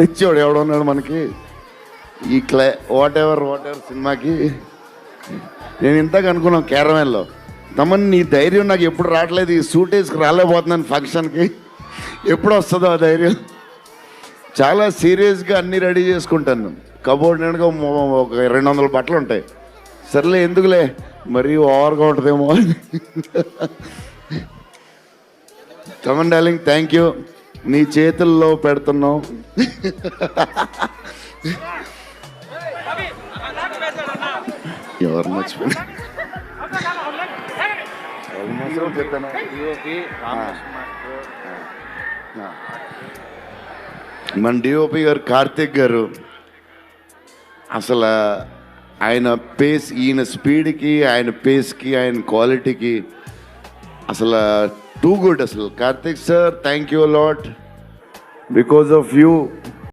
ఇచ్చేవాడు ఎవడున్నాడు మనకి ఈ వాట్ ఎవర్ సినిమాకి. నేను ఇంతకు అనుకున్నాం క్యారమెల్లో, తమన్ నీ ధైర్యం నాకు ఎప్పుడు రావట్లేదు, ఈ సూట్ వేసుకు రాలేకపోతున్నాను ఫంక్షన్కి, ఎప్పుడు వస్తుందో ఆ ధైర్యం. చాలా సీరియస్గా అన్నీ రెడీ చేసుకుంటాను. కబోర్డ్ నిండుగా ఒక 200 బట్టలు ఉంటాయి. సర్లే ఎందుకులే మరీ ఓవర్గా ఉంటుందేమో. తమన్ డార్లింగ్ థ్యాంక్ యూ, నీ చేతుల్లో పెడుతున్నావు. ఎవరు మర్చిపోయినా మన డిఓపి గారు కార్తిక్ గారు, అసలు ఆయన పేస్, ఈయన స్పీడ్కి, ఆయన పేస్కి, ఆయన క్వాలిటీకి అసలు టూ గుడ్. అసలు Karthik sir thank you lot, because of you